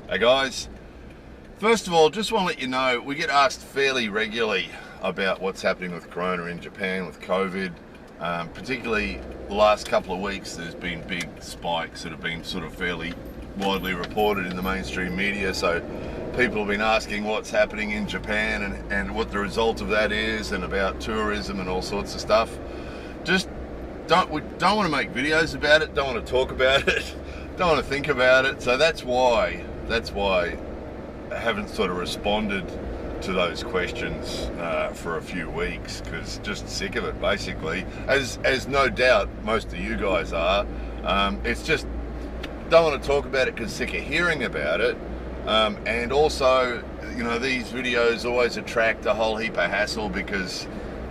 Hey guys, first of all, just want to let you know we get asked fairly regularly about what's happening with Corona in Japan with COVID. Particularly the last couple of weeks, there's been big spikes that have been sort of fairly widely reported in the mainstream media. So people have been asking what's happening in Japan and what the result of that is, and about tourism and all sorts of stuff. We don't want to make videos about it, don't want to talk about it, don't want to think about it. So that's why I haven't sort of responded to those questions for a few weeks, because just sick of it basically, as no doubt most of you guys are. It's just don't want to talk about it because sick of hearing about it, and also, you know, these videos always attract a whole heap of hassle because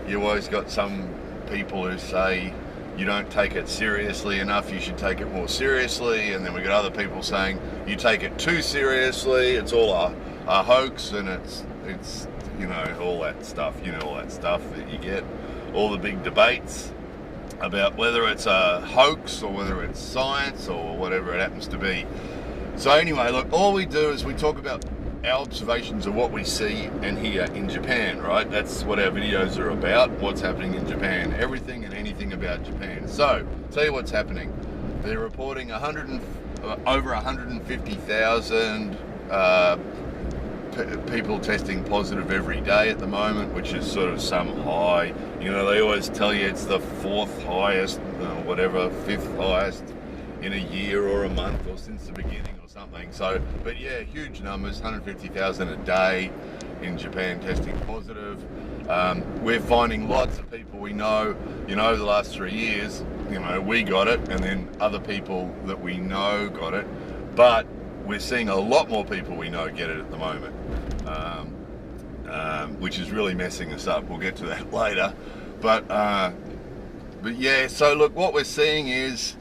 you always got some people who say you don't take it seriously enough, you should take it more seriously, and then we got other people saying you take it too seriously, it's all a hoax, and it's you know, all that stuff, that you get, all the big debates about whether it's a hoax or whether it's science or whatever it happens to be. So anyway, look, all we do is we talk about our observations of what we see and hear in Japan, right? That's what our videos are about, what's happening in Japan, everything and anything about Japan. So, tell you what's happening. They're reporting over 150,000 people testing positive every day at the moment, which is sort of some high. You know, they always tell you it's the fourth highest, fifth highest in a year or a month or since the beginning or something. So, but yeah, huge numbers, 150,000 a day in Japan testing positive. We're finding lots of people we know, you know, over the last 3 years, you know, we got it, and then other people that we know got it, but we're seeing a lot more people we know get it at the moment, which is really messing us up. We'll get to that later. But yeah, so look, what we're seeing is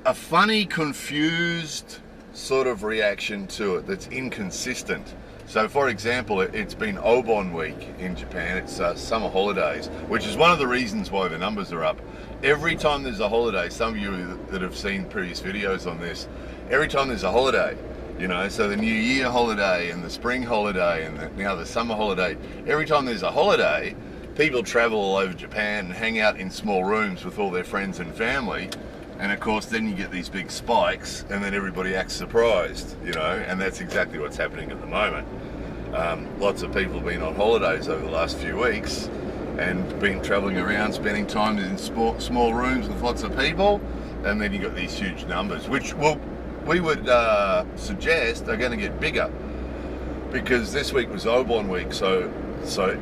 a funny, confused sort of reaction to it that's inconsistent. So for example, it's been Obon week in Japan. It's summer holidays, which is one of the reasons why the numbers are up. Every time there's a holiday, some of you that have seen previous videos on this, every time there's a holiday, you know, so the New Year holiday and the spring holiday and now the summer holiday, every time there's a holiday, people travel all over Japan and hang out in small rooms with all their friends and family. And of course, then you get these big spikes, and then everybody acts surprised, you know, and that's exactly what's happening at the moment. Lots of people have been on holidays over the last few weeks and been traveling around, spending time in small rooms with lots of people, and then you got these huge numbers, which we would suggest are going to get bigger, because this week was Obon week, so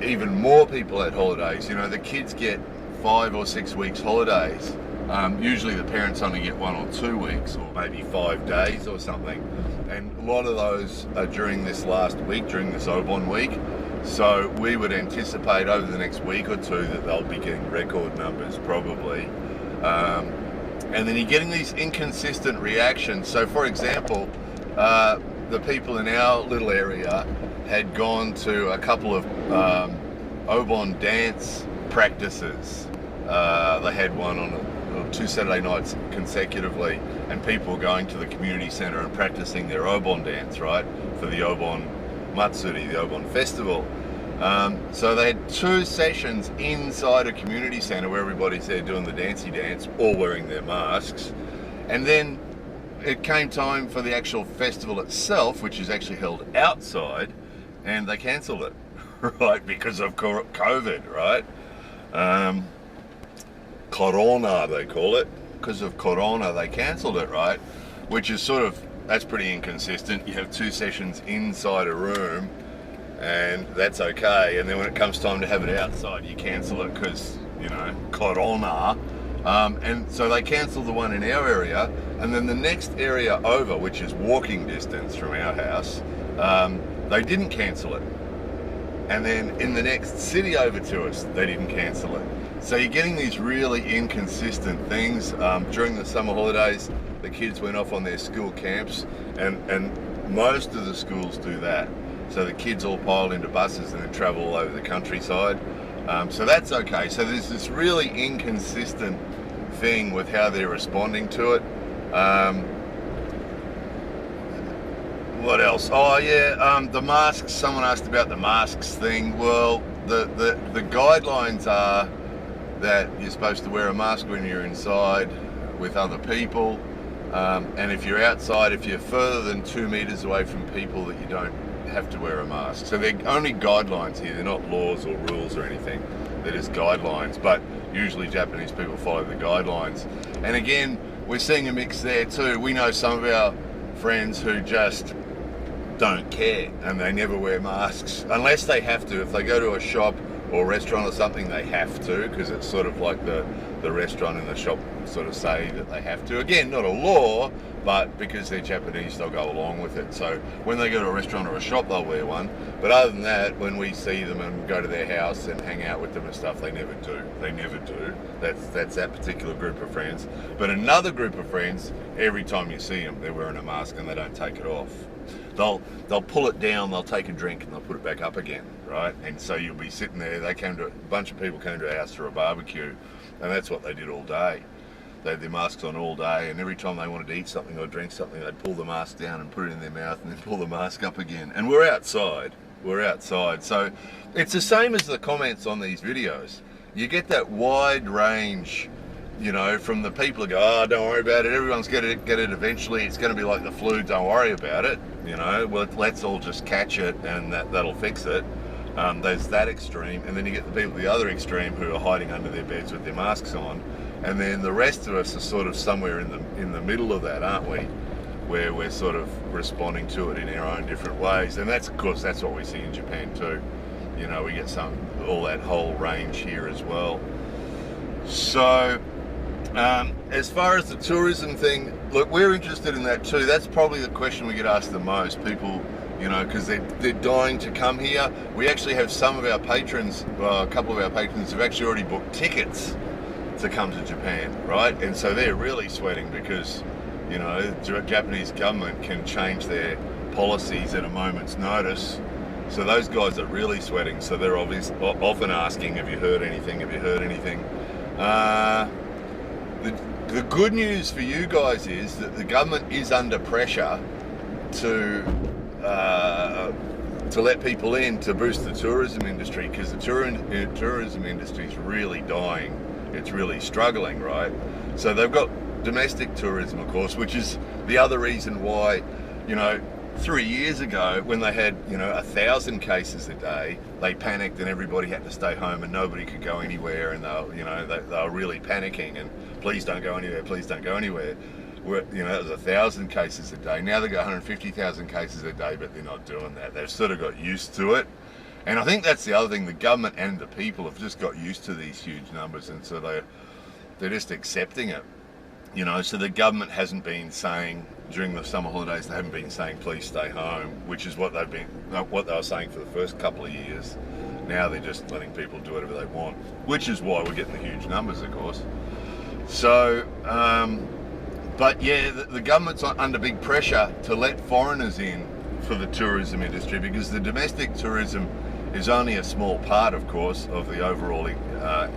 even more people had holidays. You know, the kids get 5 or 6 weeks holidays. Usually the parents only get 1 or 2 weeks, or maybe 5 days or something. And a lot of those are during this last week, during this Obon week. So we would anticipate over the next week or two that they'll be getting record numbers, probably. And then you're getting these inconsistent reactions. So for example, the people in our little area had gone to a couple of Obon dance practices. They had one on 2 Saturday nights consecutively, and people were going to the community centre and practicing their Obon dance, right, for the Obon Matsuri, the Obon festival. So they had 2 sessions inside a community centre where everybody's there doing the dancey dance, all wearing their masks. And then it came time for the actual festival itself, which is actually held outside, and they cancelled it, right, because of COVID, right? Corona, they call it. Because of Corona, they cancelled it, right? Which is sort of, that's pretty inconsistent. You have 2 sessions inside a room, and that's okay. And then when it comes time to have it outside, you cancel it because, you know, Corona. And so they cancelled the one in our area, and then the next area over, which is walking distance from our house, they didn't cancel it. And then in the next city over to us, they didn't cancel it. So you're getting these really inconsistent things. During the summer holidays, the kids went off on their school camps, and most of the schools do that. So the kids all pile into buses and then travel all over the countryside. So that's okay. So there's this really inconsistent thing with how they're responding to it. What else? Oh yeah, the masks. Someone asked about the masks thing. Well, the guidelines are that you're supposed to wear a mask when you're inside with other people, and if you're outside, if you're further than 2 meters away from people, that you don't have to wear a mask. So they're only guidelines here. They're not laws or rules or anything. They're just guidelines. But usually Japanese people follow the guidelines. And again, we're seeing a mix there too. We know some of our friends who just don't care and they never wear masks unless they have to. If they go to a shop or restaurant or something, they have to, because it's sort of like the restaurant and the shop sort of say that they have to. Again, not a law, but because they're Japanese, they'll go along with it. So when they go to a restaurant or a shop, they'll wear one. But other than that, when we see them and go to their house and hang out with them and stuff, they never do. They never do. That's that particular group of friends. But another group of friends, every time you see them, they're wearing a mask and they don't take it off. They'll pull it down, they'll take a drink and they'll put it back up again, right? And so you'll be sitting there. A bunch of people came to our house for a barbecue, and that's what they did all day. They had their masks on all day, and every time they wanted to eat something or drink something, they'd pull the mask down and put it in their mouth and then pull the mask up again. And we're outside. So it's the same as the comments on these videos. You get that wide range, you know, from the people who go, oh, don't worry about it, everyone's going to get it eventually, it's going to be like the flu, don't worry about it, you know, well, let's all just catch it and that'll fix it. There's that extreme, and then you get the people at the other extreme who are hiding under their beds with their masks on, and then the rest of us are sort of somewhere in the middle of that, aren't we? Where we're sort of responding to it in our own different ways. And that's, of course, that's what we see in Japan too. You know, we get all that whole range here as well. So as far as the tourism thing, look, we're interested in that too. That's probably the question we get asked the most. People, you know, because they're dying to come here. We actually have some of our patrons, a couple of our patrons have actually already booked tickets to come to Japan, right? And so they're really sweating because, you know, the Japanese government can change their policies at a moment's notice. So those guys are really sweating. So they're often asking, have you heard anything? Have you heard anything? The good news for you guys is that the government is under pressure to let people in to boost the tourism industry, because the tourism industry is really dying. It's really struggling, right? So they've got domestic tourism, of course, which is the other reason why, you know, 3 years ago when they had, you know, 1,000 cases a day, they panicked and everybody had to stay home and nobody could go anywhere, and they were really panicking and please don't go anywhere, please don't go anywhere. You know, it was 1,000 cases a day. Now they've got 150,000 cases a day, but they're not doing that. They've sort of got used to it. And I think that's the other thing, the government and the people have just got used to these huge numbers, and so they're just accepting it. You know, so the government hasn't been saying, during the summer holidays, they haven't been saying please stay home, which is what they were saying for the first couple of years. Now they're just letting people do whatever they want, which is why we're getting the huge numbers, of course. So, but yeah, the government's under big pressure to let foreigners in for the tourism industry, because the domestic tourism is only a small part, of course, of the overall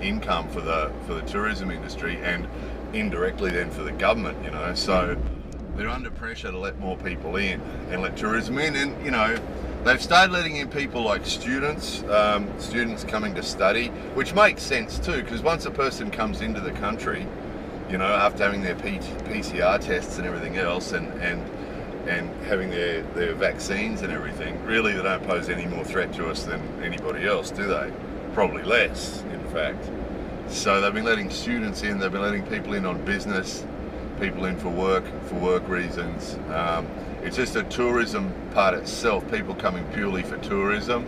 income for the tourism industry, and indirectly then for the government, you know. So they're under pressure to let more people in and let tourism in, and you know, they've started letting in people like students coming to study, which makes sense too, because once a person comes into the country, you know, after having their PCR tests and everything else, and having their vaccines and everything, really they don't pose any more threat to us than anybody else, do they? Probably less, in fact. So they've been letting students in, they've been letting people in on business, people in for work reasons. It's just a tourism part itself, people coming purely for tourism,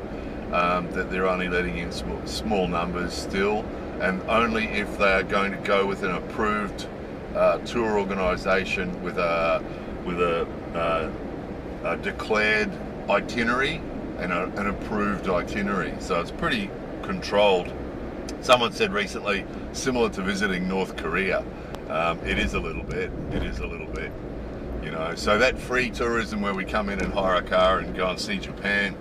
that they're only letting in small numbers still, and only if they are going to go with an approved tour organisation with a declared itinerary and an approved itinerary. So it's pretty controlled. Someone said recently, similar to visiting North Korea. It is a little bit, you know. So that free tourism where we come in and hire a car and go and see Japan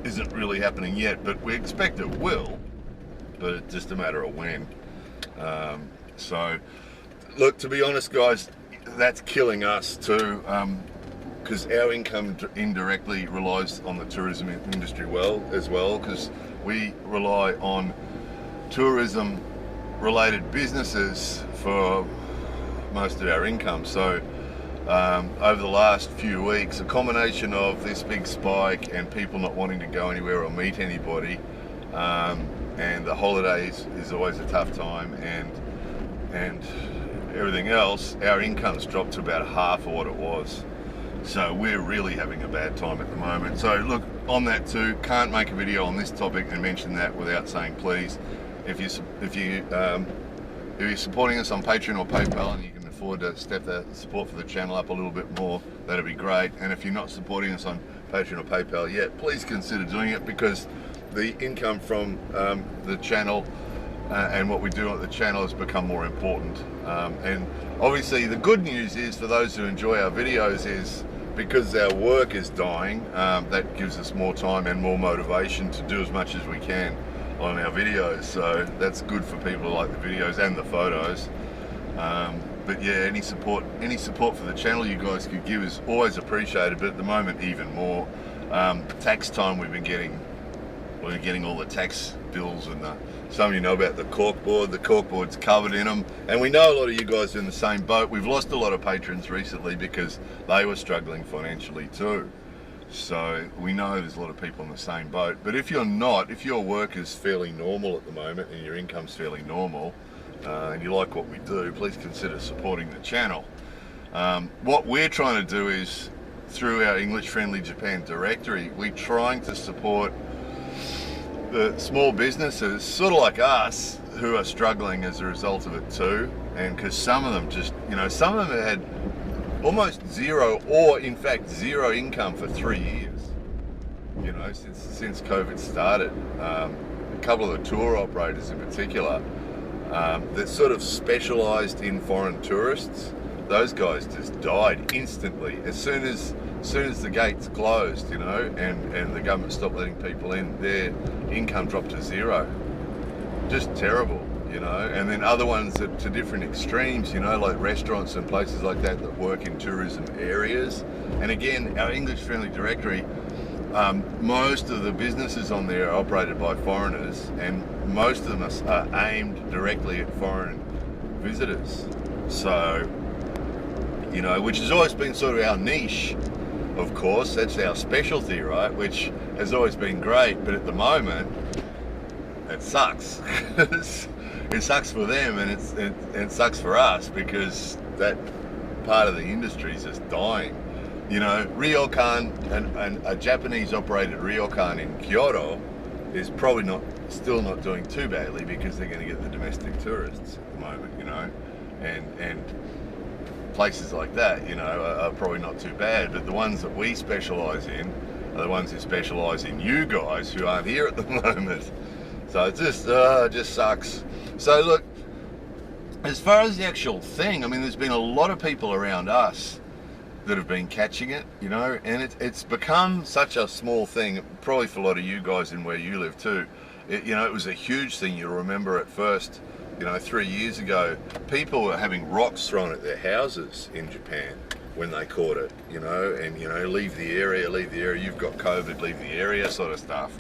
isn't really happening yet, but we expect it will, but it's just a matter of when. So look, to be honest guys, that's killing us too, because our income indirectly relies on the tourism industry as well, because we rely on tourism related businesses for most of our income. So over the last few weeks, a combination of this big spike and people not wanting to go anywhere or meet anybody, and the holidays is always a tough time, and everything else, our income's dropped to about half of what it was. So we're really having a bad time at the moment. So look, on that too, can't make a video on this topic and mention that without saying, please, if you're supporting us on Patreon or PayPal and you can afford to step the support for the channel up a little bit more, that'd be great. And if you're not supporting us on Patreon or PayPal yet, please consider doing it, because the income from the channel and what we do on the channel has become more important. And obviously the good news is, for those who enjoy our videos, is because our work is dying, that gives us more time and more motivation to do as much as we can on our videos. So that's good for people who like the videos and the photos. But yeah, any support for the channel you guys could give is always appreciated, but at the moment even more. Tax time, we've been getting all the tax bills, and some of you know about the corkboard. The corkboard's covered in them, and we know a lot of you guys are in the same boat. We've lost a lot of patrons recently because they were struggling financially too. So we know there's a lot of people in the same boat. But if you're not, if your work is fairly normal at the moment and your income's fairly normal, and you like what we do, please consider supporting the channel. What we're trying to do is, through our English Friendly Japan directory, we're trying to support the small businesses, sort of like us, who are struggling as a result of it too. And because some of them just, some of them had almost zero, or in fact zero income for 3 years, since COVID started. A couple of the tour operators in particular, that sort of specialized in foreign tourists, those guys just died instantly as soon as the gates closed, and the government stopped letting people in. Their income dropped to zero. Just terrible, and then other ones to different extremes, like restaurants and places like that work in tourism areas. And again, our English Friendly directory, most of the businesses on there are operated by foreigners, and most of them are aimed directly at foreign visitors. So, which has always been sort of our niche, of course. That's our specialty, right? Which has always been great, but at the moment, it sucks. It sucks for them, and it sucks for us, because that part of the industry is just dying. Ryokan, and a Japanese operated ryokan in Kyoto is probably still not doing too badly, because they're going to get the domestic tourists at the moment, and places like that, are probably not too bad. But the ones that we specialize in are the ones who specialize in you guys who aren't here at the moment. So it just sucks. So look, as far as the actual thing, there's been a lot of people around us that have been catching it, and it's become such a small thing, probably for a lot of you guys in where you live too. It was a huge thing. You'll remember at first, 3 years ago, people were having rocks thrown at their houses in Japan when they caught it, and leave the area, you've got COVID, leave the area sort of stuff.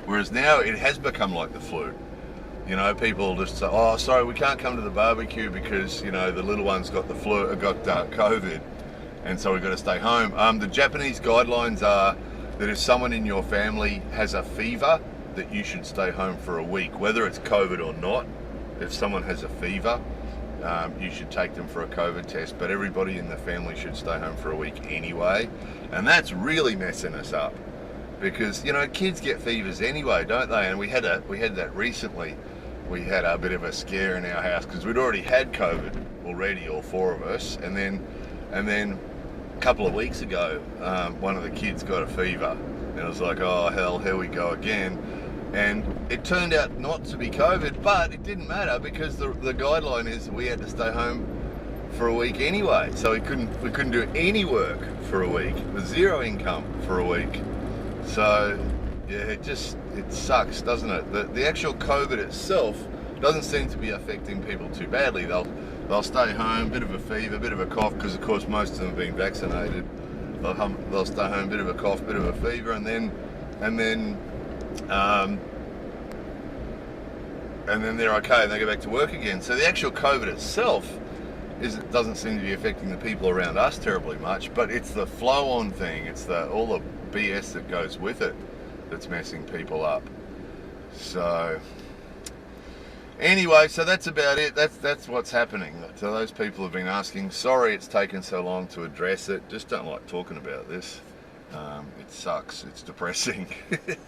Whereas now it has become like the flu. People just say, oh, sorry, we can't come to the barbecue because, the little one's got the flu, got COVID, and so we've got to stay home. The Japanese guidelines are that if someone in your family has a fever, that you should stay home for a week, whether it's COVID or not. If someone has a fever, you should take them for a COVID test, but everybody in the family should stay home for a week anyway. And that's really messing us up, because kids get fevers anyway, don't they? And we had that recently. We had a bit of a scare in our house because we'd already had COVID already, all four of us, and then a couple of weeks ago, one of the kids got a fever, and it was like, oh hell, here we go again. And it turned out not to be COVID, but it didn't matter, because the guideline is we had to stay home for a week anyway. So we couldn't do any work for a week, with zero income for a week. So yeah, it sucks, doesn't it? The actual COVID itself doesn't seem to be affecting people too badly. They'll stay home, bit of a fever, bit of a cough, because of course most of them have been vaccinated they'll stay home, bit of a cough, bit of a fever, and then they're okay and they go back to work again. So the actual COVID itself doesn't seem to be affecting the people around us terribly much, but it's the flow-on thing, it's all the BS that goes with it that's messing people up. So anyway, so that's about it. That's what's happening. So those people have been asking, sorry it's taken so long to address it. Just don't like talking about this. It sucks. It's depressing.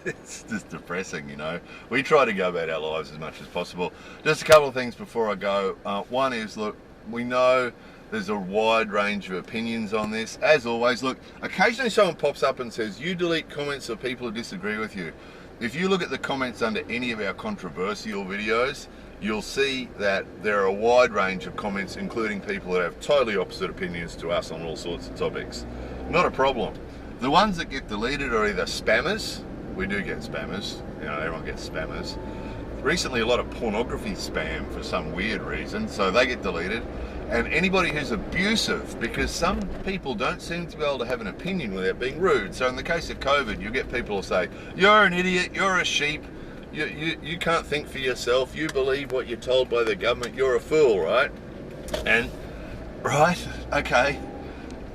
It's just depressing, you know. We try to go about our lives as much as possible. Just a couple of things before I go. One is, look, we know there's a wide range of opinions on this. As always, look, occasionally someone pops up and says, you delete comments of people who disagree with you. If you look at the comments under any of our controversial videos, you'll see that there are a wide range of comments, including people that have totally opposite opinions to us on all sorts of topics. Not a problem. The ones that get deleted are either spammers. We do get spammers. You know, everyone gets spammers. Recently, a lot of pornography spam for some weird reason, so they get deleted. And anybody who's abusive, because some people don't seem to be able to have an opinion without being rude. So in the case of COVID, you get people who say, you're an idiot, you're a sheep, you can't think for yourself, you believe what you're told by the government, you're a fool, right? And, right, okay,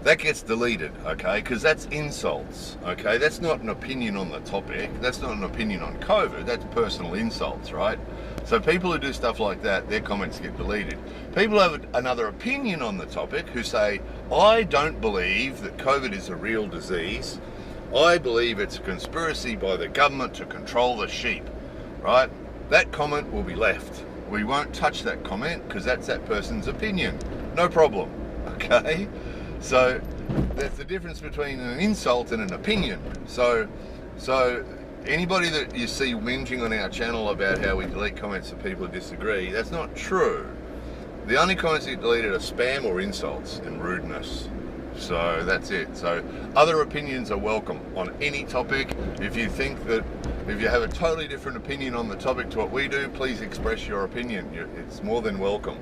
that gets deleted, okay, because that's insults, okay? That's not an opinion on the topic, that's not an opinion on COVID, that's personal insults, right? So people who do stuff like that, their comments get deleted. People have another opinion on the topic who say, I don't believe that COVID is a real disease. I believe it's a conspiracy by the government to control the sheep, right? That comment will be left. We won't touch that comment because that's that person's opinion. No problem, okay? So there's the difference between an insult and an opinion. So anybody that you see whinging on our channel about how we delete comments of people who disagree, that's not true. The only comments that get deleted are spam or insults and rudeness. So that's it. So other opinions are welcome on any topic. If you think that, if you have a totally different opinion on the topic to what we do, please express your opinion. It's more than welcome.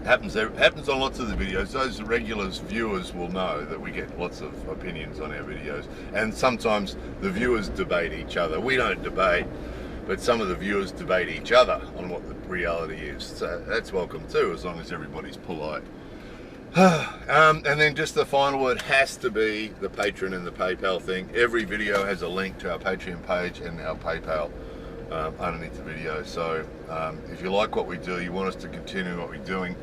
Happens on lots of the videos. Those regular viewers will know that we get lots of opinions on our videos, and sometimes the viewers debate each other. We don't debate, but some of the viewers debate each other on what the reality is. So that's welcome too, as long as everybody's polite. And then just the final word has to be the Patreon and the PayPal thing. Every video has a link to our Patreon page and our PayPal underneath the video. So if you like what we do, you want us to continue what we're doing,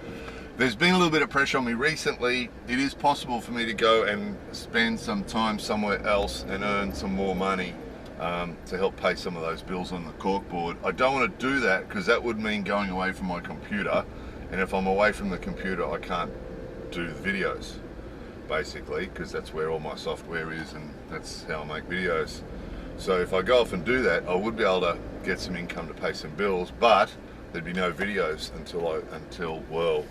there's been a little bit of pressure on me recently. It is possible for me to go and spend some time somewhere else and earn some more money to help pay some of those bills on the corkboard. I don't want to do that because that would mean going away from my computer, and if I'm away from the computer I can't do the videos, basically, because that's where all my software is and that's how I make videos. So if I go off and do that, I would be able to get some income to pay some bills, but there'd be no videos until well,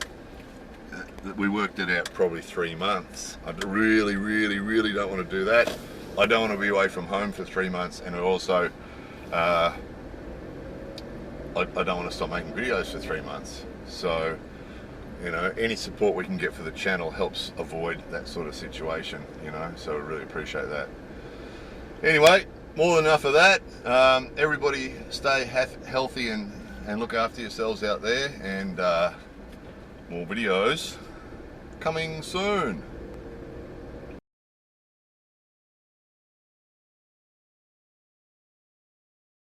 we worked it out, probably 3 months. I really don't want to do that. I don't want to be away from home for 3 months, and also I don't want to stop making videos for 3 months. So, you know, any support we can get for the channel helps avoid that sort of situation, you know, so I really appreciate that. Anyway, more than enough of that. Everybody stay healthy and look after yourselves out there, and more videos coming soon.